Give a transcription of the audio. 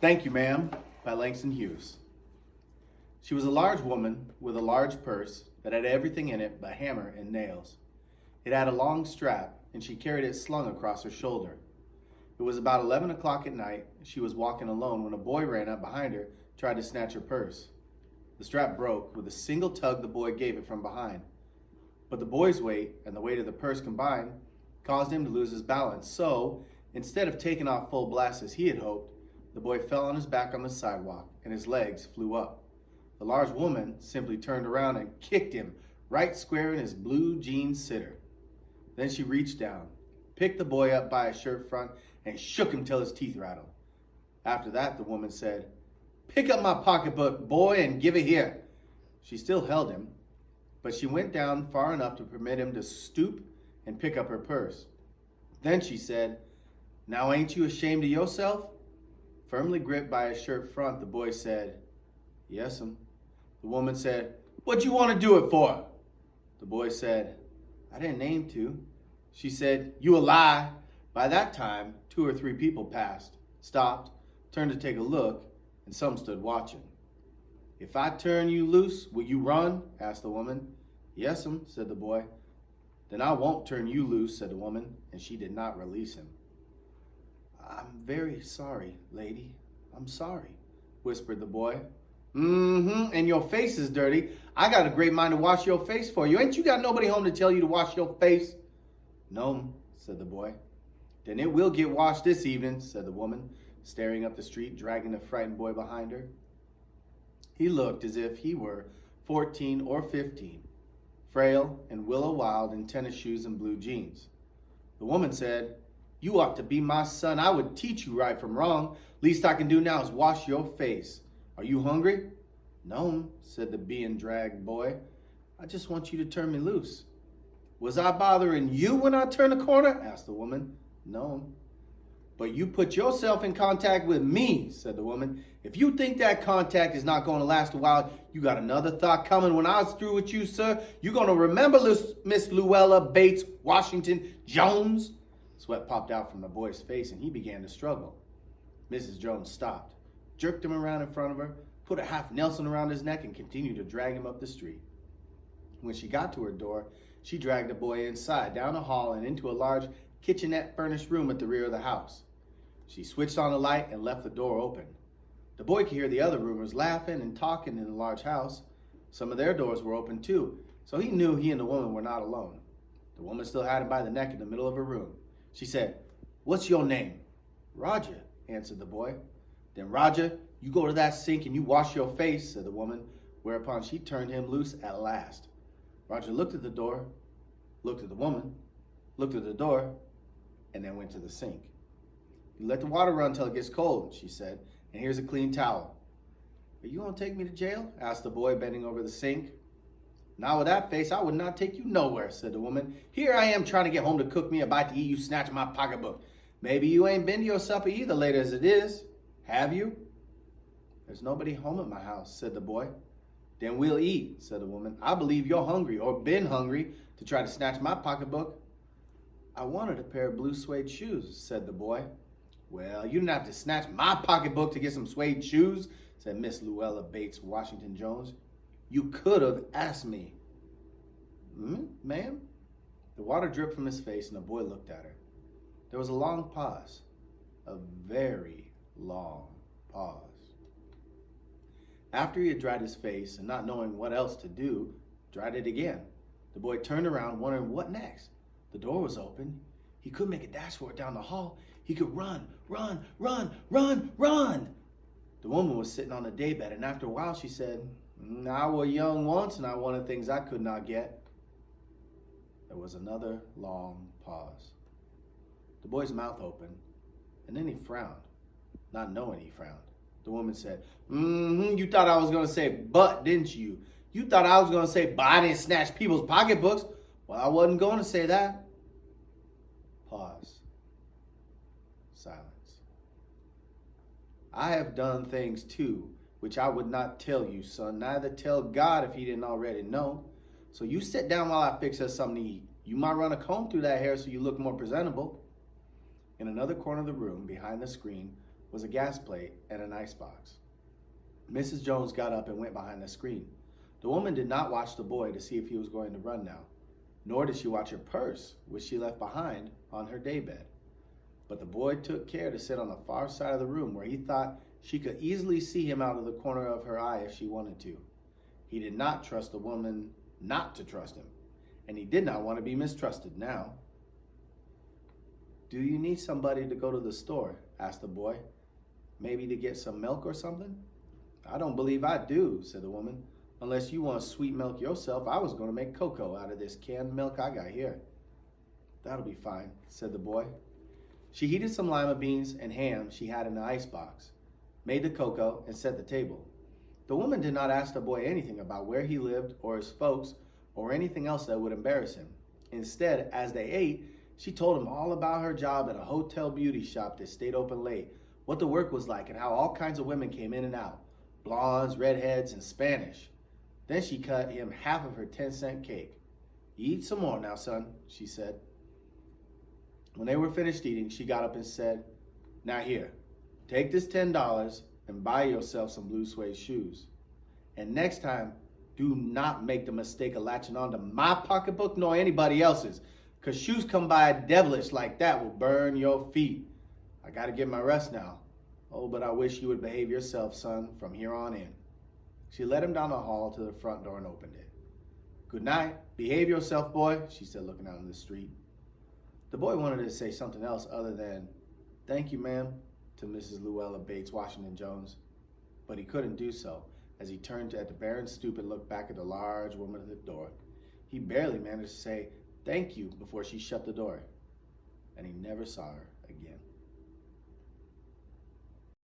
Thank You, Ma'am, by Langston Hughes. She was a large woman with a large purse that had everything in it but hammer and nails. It had a long strap, and she carried it slung across her shoulder. It was about 11 o'clock at night. She was walking alone when a boy ran up behind her, tried to snatch her purse. The strap broke. With a single tug, the boy gave it from behind. But the boy's weight and the weight of the purse combined caused him to lose his balance. So, instead of taking off full blast as he had hoped, the boy fell on his back on the sidewalk and his legs flew up. The large woman simply turned around and kicked him right square in his blue jean sitter. Then she reached down, picked the boy up by his shirt front, and shook him till his teeth rattled. After that, the woman said, "Pick up my pocketbook, boy, and give it here." She still held him, but she went down far enough to permit him to stoop and pick up her purse. Then she said, "Now ain't you ashamed of yourself?" Firmly gripped by his shirt front, the boy said, "Yes'm." The woman said, "What you want to do it for?" The boy said, "I didn't aim to." She said, "You a lie." By that time, 2 or 3 people passed, stopped, turned to take a look, and some stood watching. "If I turn you loose, will you run?" asked the woman. "Yes'm," said the boy. "Then I won't turn you loose," said the woman, and she did not release him. "I'm very sorry, lady. I'm sorry," whispered the boy. And your face is dirty. I got a great mind to wash your face for you. Ain't you got nobody home to tell you to wash your face?" "No," said the boy. "Then it will get washed this evening," said the woman, staring up the street, dragging the frightened boy behind her. He looked as if he were 14 or 15, frail and willow wild in tennis shoes and blue jeans. The woman said, "You ought to be my son. I would teach you right from wrong. Least I can do now is wash your face. Are you hungry?" "No," said the being dragged boy. "I just want you to turn me loose." "Was I bothering you when I turned the corner?" asked the woman. "No." "But you put yourself in contact with me," said the woman. "If you think that contact is not going to last a while, you got another thought coming. When I was through with you, sir, you're going to remember Miss Luella Bates Washington Jones." Sweat popped out from the boy's face, and he began to struggle. Mrs. Jones stopped, jerked him around in front of her, put a half Nelson around his neck, and continued to drag him up the street. When she got to her door, she dragged the boy inside, down a hall, and into a large kitchenette-furnished room at the rear of the house. She switched on the light and left the door open. The boy could hear the other roomers laughing and talking in the large house. Some of their doors were open too, so he knew he and the woman were not alone. The woman still had him by the neck in the middle of her room. She said, "What's your name?" "Roger," answered the boy. "Then, Roger, you go to that sink and you wash your face," said the woman, whereupon she turned him loose at last. Roger looked at the door, looked at the woman, looked at the door, and then went to the sink. "You let the water run till it gets cold," she said, "and here's a clean towel." "Are you going to take me to jail?" asked the boy, bending over the sink. "Not with that face, I would not take you nowhere," said the woman. "Here I am trying to get home to cook me a bite to eat. You snatch my pocketbook. Maybe you ain't been to your supper either late as it is. Have you?" "There's nobody home at my house," said the boy. "Then we'll eat," said the woman. "I believe you're hungry, or been hungry, to try to snatch my pocketbook." "I wanted a pair of blue suede shoes," said the boy. "Well, you didn't have to snatch my pocketbook to get some suede shoes," said Miss Luella Bates Washington Jones. "You could have asked me." "Ma'am?" The water dripped from his face, and the boy looked at her. There was a long pause, a very long pause. After he had dried his face, and not knowing what else to do, dried it again, the boy turned around, wondering what next. The door was open. He could make a dash for it down the hall. He could run, run, run, run, run. The woman was sitting on the daybed, and after a while she said, "I was young once, and I wanted things I could not get." There was another long pause. The boy's mouth opened, and then he frowned, not knowing he frowned. The woman said, You thought I was going to say but, didn't you? You thought I was going to say, but I didn't snatch people's pocketbooks. Well, I wasn't going to say that." Pause. Silence. "I have done things too, which I would not tell you, son. Neither tell God if he didn't already know. So you sit down while I fix us something to eat. You might run a comb through that hair so you look more presentable." In another corner of the room, behind the screen, was a gas plate and an icebox. Mrs. Jones got up and went behind the screen. The woman did not watch the boy to see if he was going to run now, nor did she watch her purse, which she left behind on her daybed. But the boy took care to sit on the far side of the room where he thought she could easily see him out of the corner of her eye if she wanted to. He did not trust the woman not to trust him, and he did not want to be mistrusted now. "Do you need somebody to go to the store?" asked the boy. "Maybe to get some milk or something?" "I don't believe I do," said the woman. "Unless you want sweet milk yourself, I was going to make cocoa out of this canned milk I got here." "That'll be fine," said the boy. She heated some lima beans and ham she had in the icebox, made the cocoa, and set the table. The woman did not ask the boy anything about where he lived or his folks or anything else that would embarrass him. Instead, as they ate, she told him all about her job at a hotel beauty shop that stayed open late, what the work was like, and how all kinds of women came in and out, blondes, redheads, and Spanish. Then she cut him half of her 10-cent cake. "You eat some more now, son," she said. When they were finished eating, she got up and said, "Now here, take this $10 and buy yourself some blue suede shoes. And next time, do not make the mistake of latching on to my pocketbook nor anybody else's, because shoes come by devilish like that will burn your feet. I got to get my rest now. Oh, but I wish you would behave yourself, son, from here on in." She led him down the hall to the front door and opened it. "Good night. Behave yourself, boy," she said, looking out in the street. The boy wanted to say something else other than, "Thank you, ma'am," to Mrs. Luella Bates Washington Jones, but he couldn't do so as he turned at the barren stoop and looked back at the large woman at the door. He barely managed to say, "Thank you," before she shut the door, and he never saw her again.